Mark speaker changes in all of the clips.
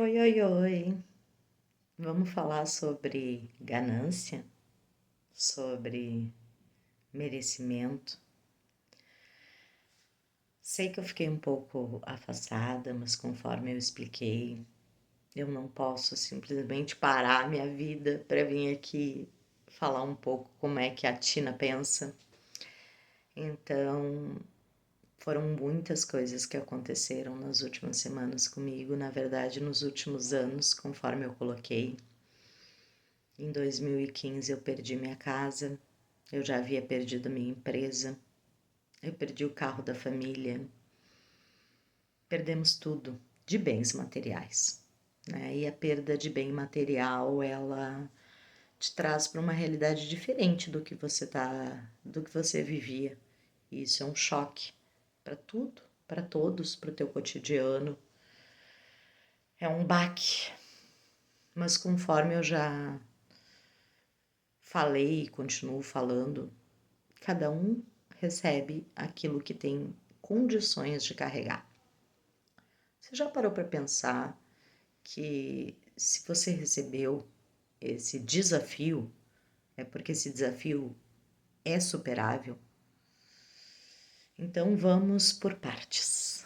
Speaker 1: Oi, oi, oi. Vamos falar sobre ganância, sobre merecimento. Sei que eu fiquei um pouco afastada, mas conforme eu expliquei, eu não posso simplesmente parar minha vida para vir aqui falar um pouco como é que a Tina pensa. Então, foram muitas coisas que aconteceram nas últimas semanas comigo, na verdade, nos últimos anos, conforme eu coloquei. Em 2015 eu perdi minha casa, eu já havia perdido minha empresa, eu perdi o carro da família, perdemos tudo de bens materiais, né? E a perda de bem material, ela te traz para uma realidade diferente do que você vivia. E isso é um choque para tudo, para todos, para o teu cotidiano. É um baque, mas conforme eu já falei e continuo falando, cada um recebe aquilo que tem condições de carregar. Você já parou para pensar que se você recebeu esse desafio, é porque esse desafio é superável? Então vamos por partes.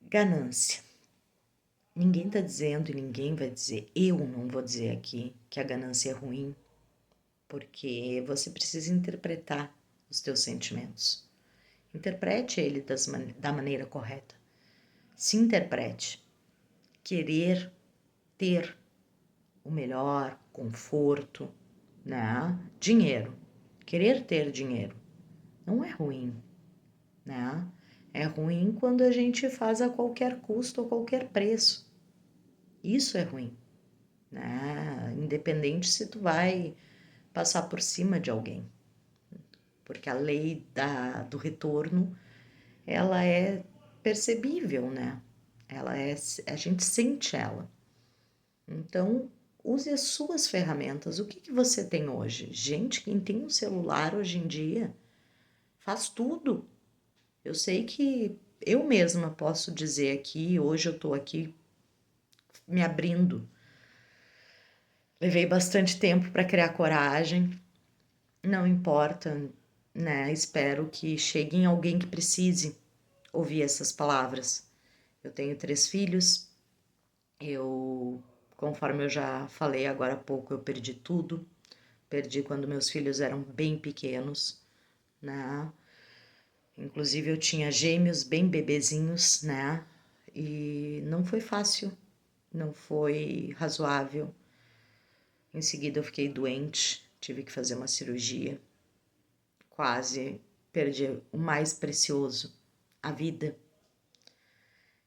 Speaker 1: Ganância. Ninguém está dizendo e ninguém vai dizer, eu não vou dizer aqui que a ganância é ruim, porque você precisa interpretar os teus sentimentos. Interprete ele da maneira correta. Se interprete. Querer ter o melhor, conforto, né? Dinheiro. Querer ter dinheiro não é ruim, né? É ruim quando a gente faz a qualquer custo ou qualquer preço. Isso é ruim, né? Independente se tu vai passar por cima de alguém. Porque a lei do retorno, ela é percebível, né? A gente sente ela. Então, use as suas ferramentas. O que você tem hoje? Gente, quem tem um celular hoje em dia faz tudo. Eu sei que eu mesma posso dizer aqui, hoje eu tô aqui me abrindo. Levei bastante tempo para criar coragem. Não importa, né? Espero que chegue em alguém que precise ouvir essas palavras. Eu tenho 3 filhos. Conforme eu já falei agora há pouco, eu perdi tudo. Perdi quando meus filhos eram bem pequenos, né? Inclusive eu tinha gêmeos bem bebezinhos, né? E não foi fácil, não foi razoável. Em seguida eu fiquei doente, tive que fazer uma cirurgia. Quase perdi o mais precioso, a vida.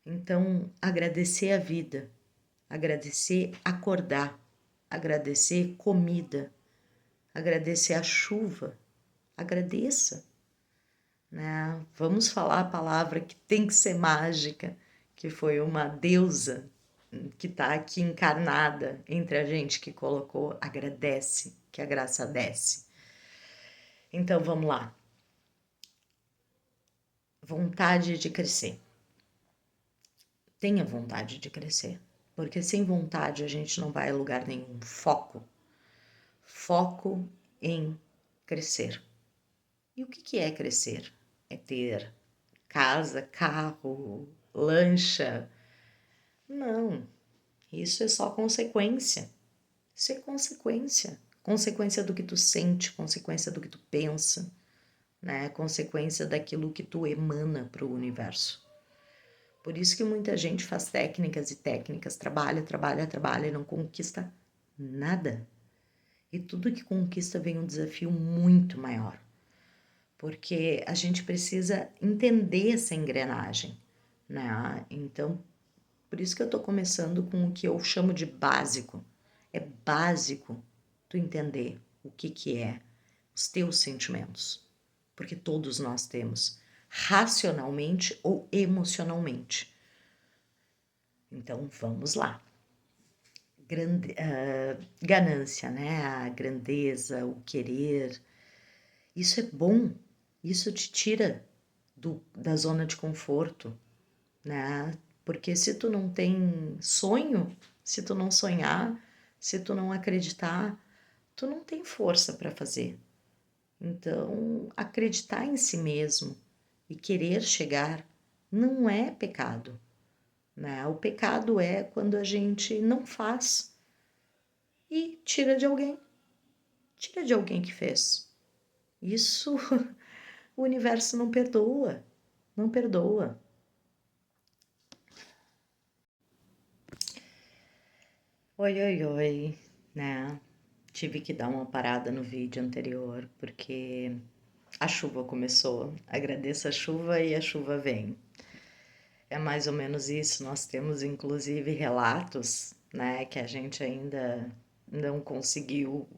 Speaker 1: Então, agradecer a vida, agradecer acordar, agradecer comida, agradecer a chuva, agradeça, né? Vamos falar a palavra que tem que ser mágica, que foi uma deusa que está aqui encarnada entre a gente que colocou, agradece, que a graça desce. Então vamos lá. Vontade de crescer. Tenha vontade de crescer, porque sem vontade a gente não vai a lugar nenhum. Foco. Foco em crescer. E o que é crescer? É ter casa, carro, lancha? Não, isso é só consequência. Isso é consequência. Consequência do que tu sente, consequência do que tu pensa, né? Consequência daquilo que tu emana para o universo. Por isso que muita gente faz técnicas e técnicas, trabalha, trabalha, trabalha e não conquista nada. E tudo que conquista vem um desafio muito maior. Porque a gente precisa entender essa engrenagem, né? Então, por isso que eu tô começando com o que eu chamo de básico. É básico tu entender o que é os teus sentimentos, porque todos nós temos, racionalmente ou emocionalmente. Então vamos lá. Ganância, né? A grandeza, o querer, isso é bom, isso te tira da zona de conforto, né? Porque se tu não tem sonho, se tu não sonhar, se tu não acreditar, tu não tem força para fazer. Então, acreditar em si mesmo e querer chegar não é pecado, né? O pecado é quando a gente não faz e tira de alguém que fez. Isso o universo não perdoa, não perdoa. Oi, oi, oi, né? Tive que dar uma parada no vídeo anterior porque a chuva começou. Agradeço a chuva e a chuva vem. É mais ou menos isso. Nós temos inclusive relatos, né, que a gente ainda não conseguiu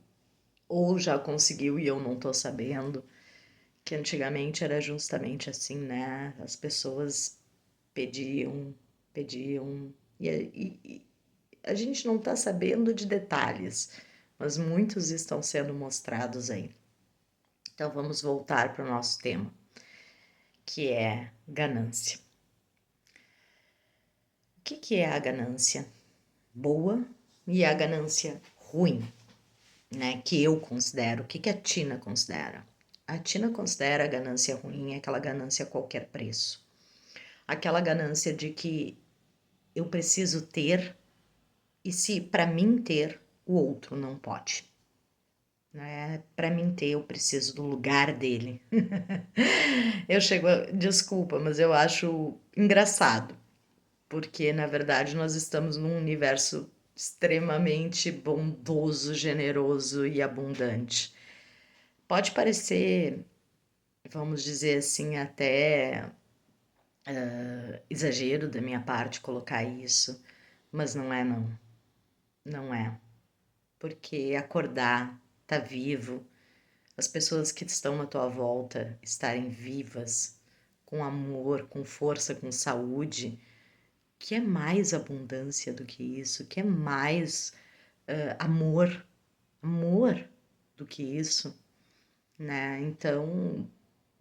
Speaker 1: ou já conseguiu e eu não tô sabendo, que antigamente era justamente assim, né? As pessoas pediam, pediam e a gente não tá sabendo de detalhes, mas muitos estão sendo mostrados aí. Então vamos voltar para o nosso tema, que é ganância. O que é a ganância boa e a ganância ruim, né? Que eu considero. O que a Tina considera? A Tina considera a ganância ruim aquela ganância a qualquer preço. Aquela ganância de que eu preciso ter e se para mim ter, o outro não pode. Né? Para mim ter, eu preciso do lugar dele. Desculpa, mas eu acho engraçado, porque na verdade nós estamos num universo extremamente bondoso, generoso e abundante. Pode parecer, vamos dizer assim, até exagero da minha parte colocar isso, mas não é não. Não é. Porque acordar, tá vivo, as pessoas que estão na tua volta estarem vivas, com amor, com força, com saúde, que é mais abundância do que isso, que é mais amor, amor do que isso, né? Então,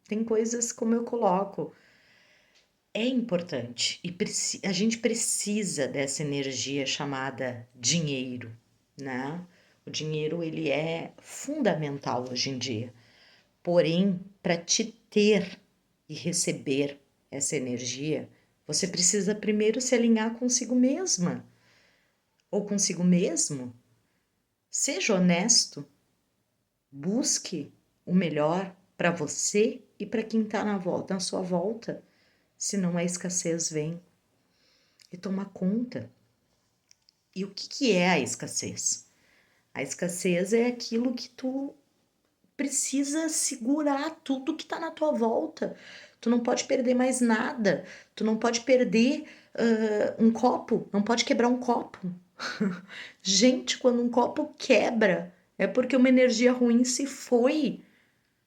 Speaker 1: tem coisas como eu coloco, é importante e a gente precisa dessa energia chamada dinheiro, né? O dinheiro ele é fundamental hoje em dia. Porém, para te ter e receber essa energia, você precisa primeiro se alinhar consigo mesma ou consigo mesmo. Seja honesto, busque o melhor para você e para quem está na sua volta, senão a escassez vem e toma conta. E o que é a escassez? A escassez é aquilo que tu precisa segurar tudo que está na tua volta. Tu não pode perder mais nada. Tu não pode perder um copo, não pode quebrar um copo. Gente, quando um copo quebra, é porque uma energia ruim se foi.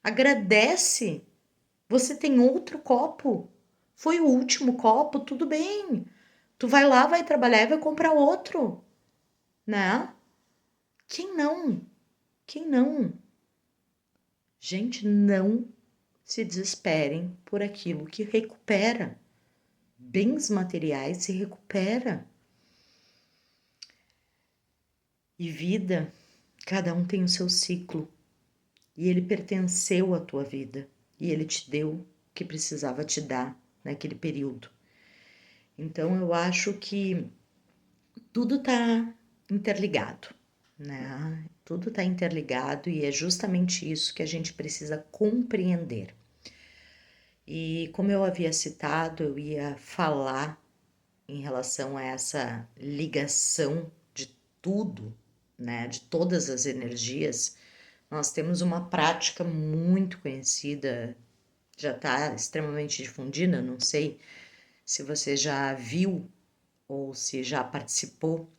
Speaker 1: Agradece. Você tem outro copo. Foi o último copo, tudo bem. Tu vai lá, vai trabalhar e vai comprar outro, né? Quem não? Quem não? Gente, não se desesperem por aquilo que recupera. Bens materiais se recupera. E vida, cada um tem o seu ciclo. E ele pertenceu à tua vida. E ele te deu o que precisava te dar naquele período. Então eu acho que tudo está interligado, né? Tudo está interligado e é justamente isso que a gente precisa compreender. E como eu havia citado, eu ia falar em relação a essa ligação de tudo, né, de todas as energias. Nós temos uma prática muito conhecida, já está extremamente difundida, não sei se você já viu ou se já participou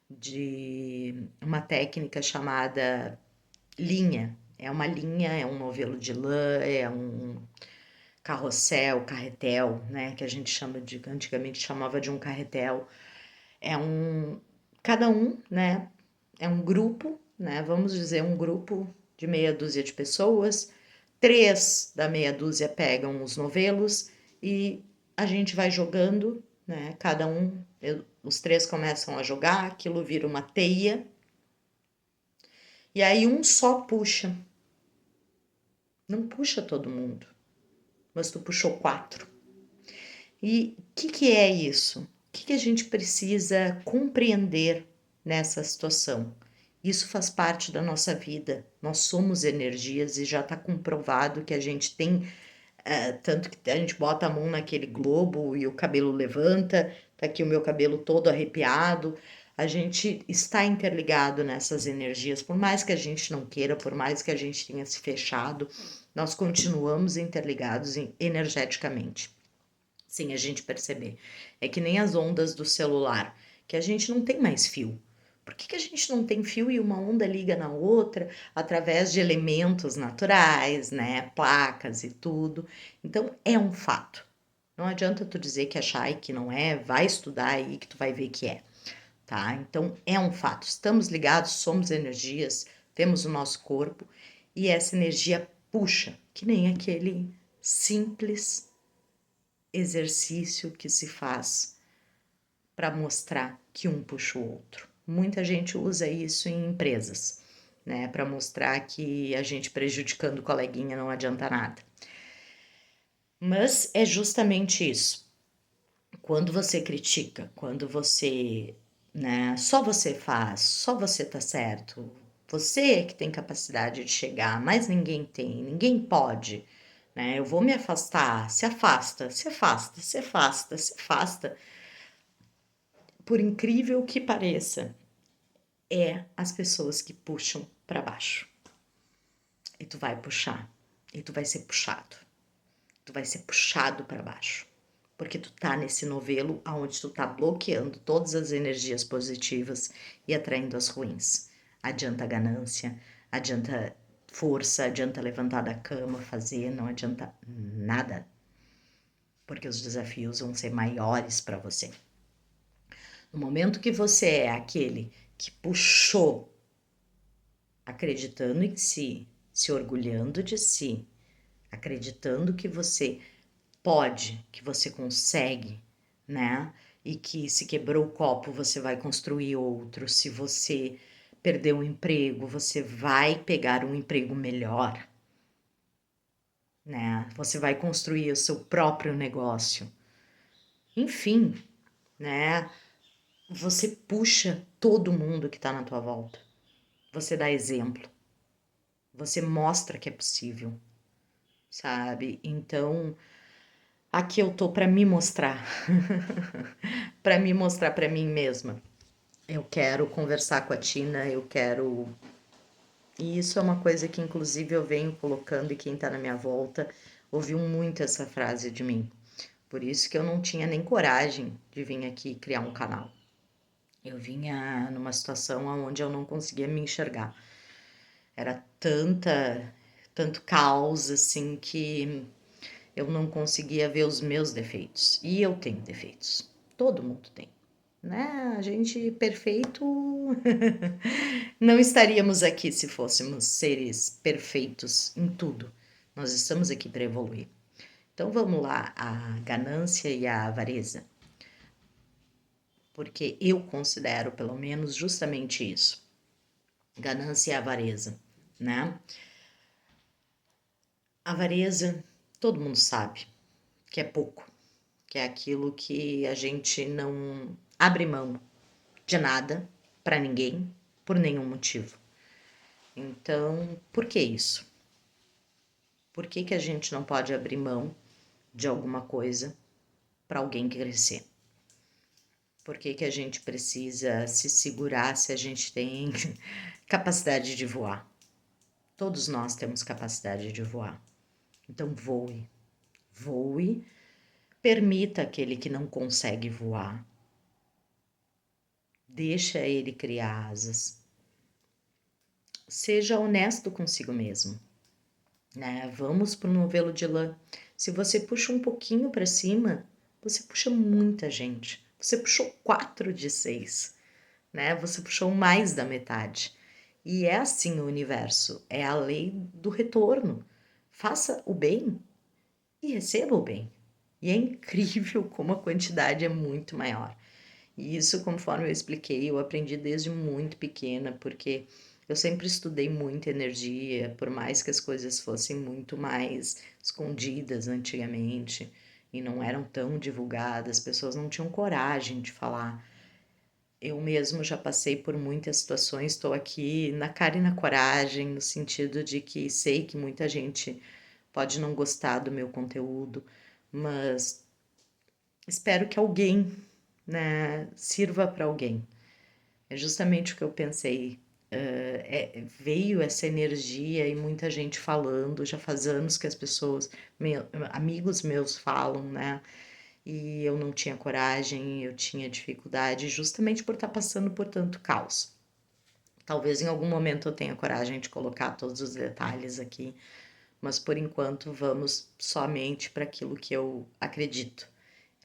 Speaker 1: de uma técnica chamada linha. É uma linha, é um novelo de lã, é um carrossel, carretel, né, que a gente chama de, antigamente chamava de um carretel. É um, cada um, né, é um grupo, né, vamos dizer um grupo de meia dúzia de pessoas, 3 da meia dúzia pegam os novelos e a gente vai jogando né? Os três começam a jogar, aquilo vira uma teia, e aí um só puxa. Não puxa todo mundo, mas tu puxou 4. E o que é isso? O que a gente precisa compreender nessa situação? Isso faz parte da nossa vida. Nós somos energias e já está comprovado que a gente tem, tanto que a gente bota a mão naquele globo e o cabelo levanta, tá aqui o meu cabelo todo arrepiado. A gente está interligado nessas energias, por mais que a gente não queira, por mais que a gente tenha se fechado, nós continuamos interligados energeticamente, sem a gente perceber. É que nem as ondas do celular, que a gente não tem mais fio. Por que a gente não tem fio e uma onda liga na outra através de elementos naturais, né? Placas e tudo. Então é um fato. Não adianta tu dizer que achar e que não é, vai estudar aí que tu vai ver que é, tá? Então é um fato. Estamos ligados, somos energias, temos o nosso corpo e essa energia puxa, que nem aquele simples exercício que se faz para mostrar que um puxa o outro. Muita gente usa isso em empresas, né, para mostrar que a gente prejudicando o coleguinha não adianta nada. Mas é justamente isso. Quando você critica, quando você, né, só você faz, só você tá certo, você é que tem capacidade de chegar, mas ninguém tem, ninguém pode, né? Eu vou me afastar, se afasta, se afasta, se afasta, se afasta. Por incrível que pareça, é as pessoas que puxam para baixo. E tu vai puxar, e tu vai ser puxado. Tu vai ser puxado para baixo. Porque tu tá nesse novelo aonde tu tá bloqueando todas as energias positivas e atraindo as ruins. Adianta ganância, adianta força, adianta levantar da cama, fazer, não adianta nada. Porque os desafios vão ser maiores para você. No momento que você é aquele que puxou, acreditando em si, se orgulhando de si, acreditando que você pode, que você consegue, né? E que se quebrou o copo, você vai construir outro. Se você perdeu um emprego, você vai pegar um emprego melhor, né? Você vai construir o seu próprio negócio. Enfim, né? Você puxa todo mundo que tá na tua volta. Você dá exemplo. Você mostra que é possível, sabe? Então, aqui eu tô para me mostrar, para me mostrar para mim mesma. Eu quero conversar com a Tina, eu quero. E isso é uma coisa que, inclusive, eu venho colocando e quem tá na minha volta ouviu muito essa frase de mim. Por isso que eu não tinha nem coragem de vir aqui criar um canal. Eu vinha numa situação onde eu não conseguia me enxergar. Era tanto caos assim que eu não conseguia ver os meus defeitos. E eu tenho defeitos. Todo mundo tem, né? A gente perfeito não estaríamos aqui se fôssemos seres perfeitos em tudo. Nós estamos aqui para evoluir. Então vamos lá, a ganância e a avareza. Porque eu considero, pelo menos, justamente isso. Ganância e avareza, né? Avareza, todo mundo sabe que é pouco, que é aquilo que a gente não abre mão de nada para ninguém por nenhum motivo. Então, por que isso? Por que a gente não pode abrir mão de alguma coisa para alguém crescer? Por que a gente precisa se segurar se a gente tem capacidade de voar? Todos nós temos capacidade de voar. Então voe, voe, permita aquele que não consegue voar. Deixa ele criar asas. Seja honesto consigo mesmo, né? Vamos pro novelo de lã. Se você puxa um pouquinho para cima, você puxa muita gente. Você puxou 4 de 6, né? Você puxou mais da metade. E é assim o universo, é a lei do retorno. Faça o bem e receba o bem. E é incrível como a quantidade é muito maior. E isso, conforme eu expliquei, eu aprendi desde muito pequena, porque eu sempre estudei muita energia, por mais que as coisas fossem muito mais escondidas antigamente e não eram tão divulgadas, as pessoas não tinham coragem de falar. Eu mesmo já passei por muitas situações, estou aqui na cara e na coragem, no sentido de que sei que muita gente pode não gostar do meu conteúdo, mas espero que alguém, né, sirva para alguém. É justamente o que eu pensei. Veio essa energia e muita gente falando, já faz anos que as pessoas, amigos meus falam, né? E eu não tinha coragem, eu tinha dificuldade, justamente por estar passando por tanto caos. Talvez em algum momento eu tenha coragem de colocar todos os detalhes aqui, mas por enquanto vamos somente para aquilo que eu acredito,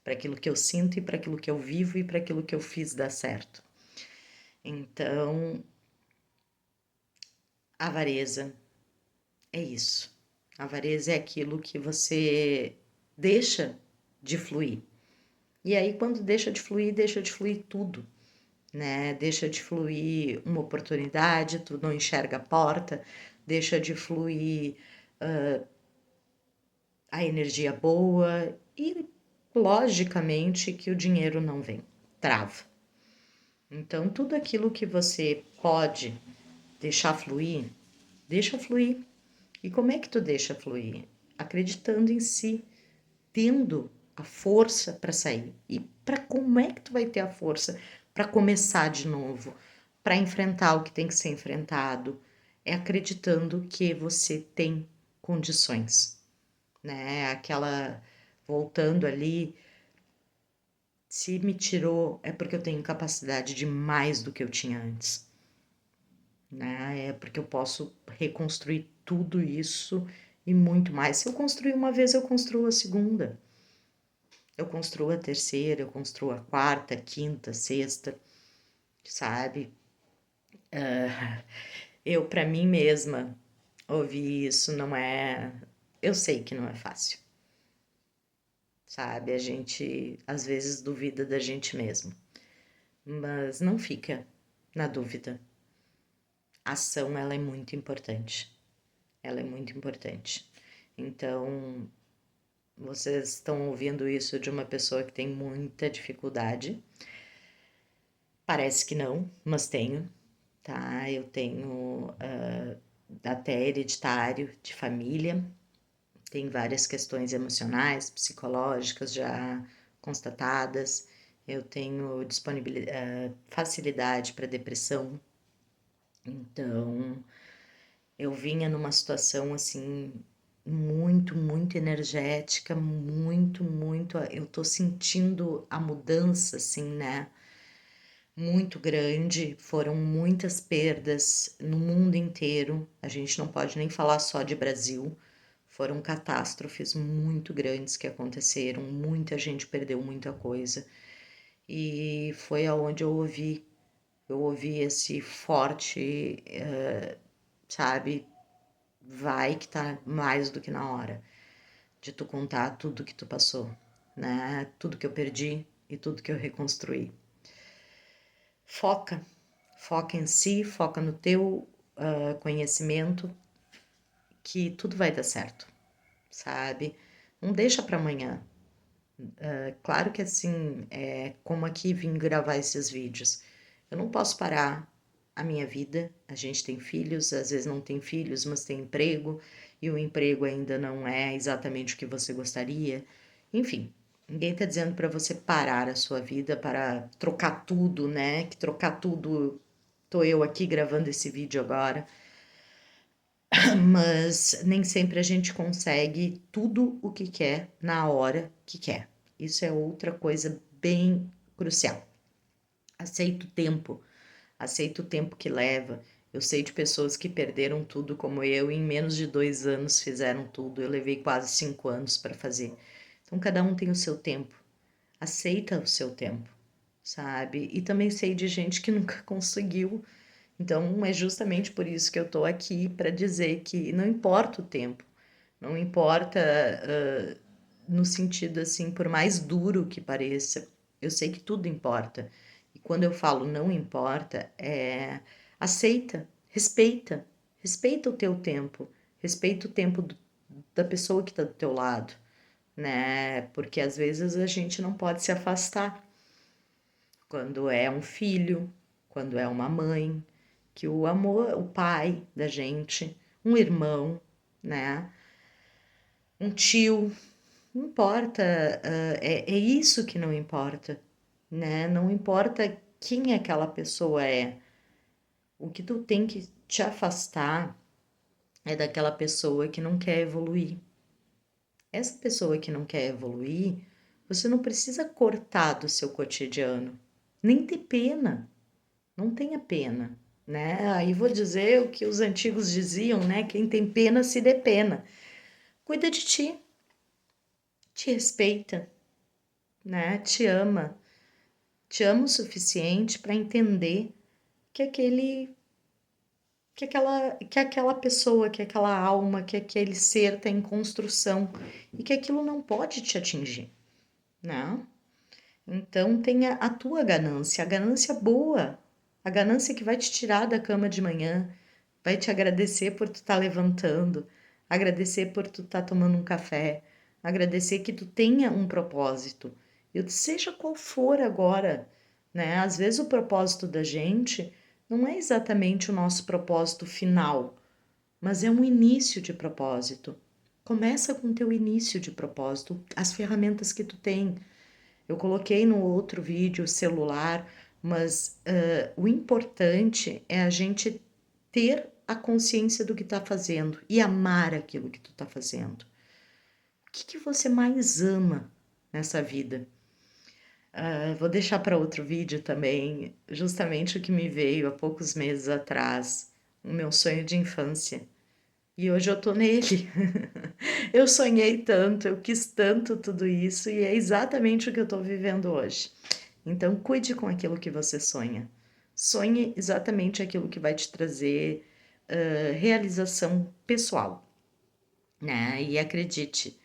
Speaker 1: para aquilo que eu sinto e para aquilo que eu vivo e para aquilo que eu fiz dar certo. Então, avareza é isso. Avareza é aquilo que você deixa de fluir. E aí, quando deixa de fluir tudo, né? Deixa de fluir uma oportunidade, tu não enxerga a porta, deixa de fluir a energia boa e, logicamente, que o dinheiro não vem, trava. Então, tudo aquilo que você pode deixar fluir, deixa fluir. E como é que tu deixa fluir? Acreditando em si, tendo a força para sair. E para como é que tu vai ter a força para começar de novo, para enfrentar o que tem que ser enfrentado? É acreditando que você tem condições, né? Aquela voltando ali, se me tirou é porque eu tenho capacidade de mais do que eu tinha antes, né? É porque eu posso reconstruir tudo isso e muito mais. Se eu construir uma vez, eu construo a segunda. Eu construo a terceira, eu construo a quarta, quinta, sexta, sabe? Eu, para mim mesma, ouvir isso não é. Eu sei que não é fácil, sabe? A gente às vezes duvida da gente mesmo, mas não fica na dúvida. A ação, ela é muito importante. Ela é muito importante. Então, vocês estão ouvindo isso de uma pessoa que tem muita dificuldade. Parece que não, mas tenho, tá? Eu tenho até hereditário de família, tem várias questões emocionais, psicológicas já constatadas. Eu tenho disponibilidade, facilidade para depressão. Então, eu vinha numa situação assim muito energética, muito, eu tô sentindo a mudança assim, né? Muito grande, foram muitas perdas no mundo inteiro. A gente não pode nem falar só de Brasil. Foram catástrofes muito grandes que aconteceram, muita gente perdeu muita coisa. E foi aonde eu ouvi esse forte, sabe, vai que tá mais do que na hora de tu contar tudo que tu passou, né? Tudo que eu perdi e tudo que eu reconstruí. Foca, foca em si, foca no teu conhecimento, que tudo vai dar certo, sabe? Não deixa para amanhã. Claro que assim, como aqui vim gravar esses vídeos, eu não posso parar a minha vida. A gente tem filhos, às vezes não tem filhos, mas tem emprego, e o emprego ainda não é exatamente o que você gostaria. Enfim, ninguém tá dizendo para você parar a sua vida, para trocar tudo, né? Que trocar tudo, tô eu aqui gravando esse vídeo agora, mas nem sempre a gente consegue tudo o que quer na hora que quer. Isso é outra coisa bem crucial. Aceita o tempo que leva. Eu sei de pessoas que perderam tudo como eu e em menos de 2 anos fizeram tudo. Eu levei quase 5 anos para fazer. Então cada um tem o seu tempo. Aceita o seu tempo, sabe? E também sei de gente que nunca conseguiu. Então é justamente por isso que eu tô aqui para dizer que não importa o tempo, não importa no sentido assim, por mais duro que pareça, eu sei que tudo importa. E quando eu falo não importa, aceita, respeita, respeita o teu tempo, respeita o tempo da pessoa que está do teu lado, né? Porque às vezes a gente não pode se afastar quando é um filho, quando é uma mãe, que o amor, o pai da gente, um irmão, né? Um tio, não importa, é isso que não importa, né? Não importa quem aquela pessoa é. O que tu tem que te afastar é daquela pessoa que não quer evoluir. Essa pessoa que não quer evoluir, você não precisa cortar do seu cotidiano, nem ter pena, não tenha pena, né? Aí vou dizer o que os antigos diziam, né? Quem tem pena se dê pena. Cuida de ti, te respeita, né? Te ama o suficiente para entender que aquela pessoa, que aquela alma, que aquele ser está em construção e que aquilo não pode te atingir, né? Então tenha a tua ganância, a ganância boa, a ganância que vai te tirar da cama de manhã, vai te agradecer por tu estar levantando, agradecer por tu estar tomando um café, agradecer que tu tenha um propósito, seja qual for agora, né? Às vezes o propósito da gente não é exatamente o nosso propósito final, mas é um início de propósito. Começa com o teu início de propósito, as ferramentas que tu tem. Eu coloquei no outro vídeo o celular, mas o importante é a gente ter a consciência do que está fazendo e amar aquilo que tu está fazendo. O que você mais ama nessa vida? Vou deixar para outro vídeo também, justamente o que me veio há poucos meses atrás, o meu sonho de infância. E hoje eu tô nele. Eu sonhei tanto, eu quis tanto tudo isso e é exatamente o que eu tô vivendo hoje. Então, cuide com aquilo que você sonha. Sonhe exatamente aquilo que vai te trazer realização pessoal, né? E acredite,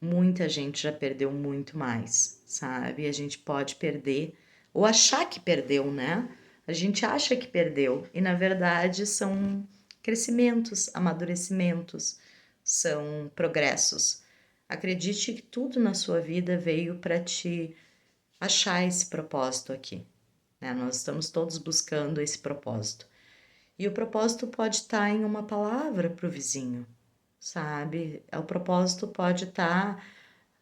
Speaker 1: muita gente já perdeu muito mais, sabe? A gente pode perder ou achar que perdeu, né? A gente acha que perdeu e na verdade são crescimentos, amadurecimentos, são progressos. Acredite que tudo na sua vida veio para te achar esse propósito aqui, né? Nós estamos todos buscando esse propósito. E o propósito pode estar em uma palavra para o vizinho, sabe? O propósito pode estar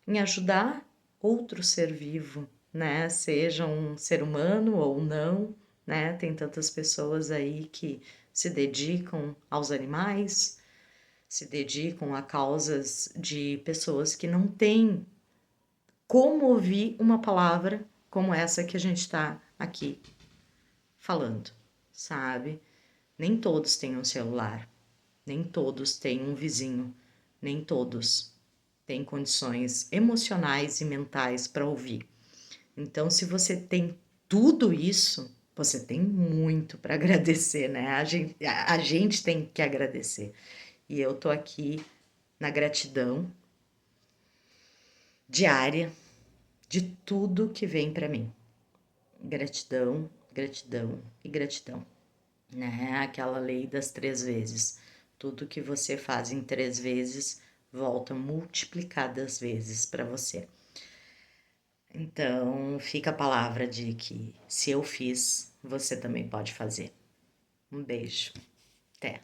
Speaker 1: em ajudar outro ser vivo, né? Seja um ser humano ou não, né? Tem tantas pessoas aí que se dedicam aos animais, se dedicam a causas de pessoas que não têm como ouvir uma palavra como essa que a gente está aqui falando, sabe? Nem todos têm um celular, nem todos têm um vizinho, nem todos têm condições emocionais e mentais para ouvir. Então, se você tem tudo isso, você tem muito para agradecer, né? A gente tem que agradecer. E eu tô aqui na gratidão diária de tudo que vem para mim. Gratidão, gratidão e gratidão, né? Aquela lei das 3 vezes. Tudo que você faz em 3 vezes volta multiplicadas vezes para você. Então, fica a palavra de que se eu fiz, você também pode fazer. Um beijo. Até.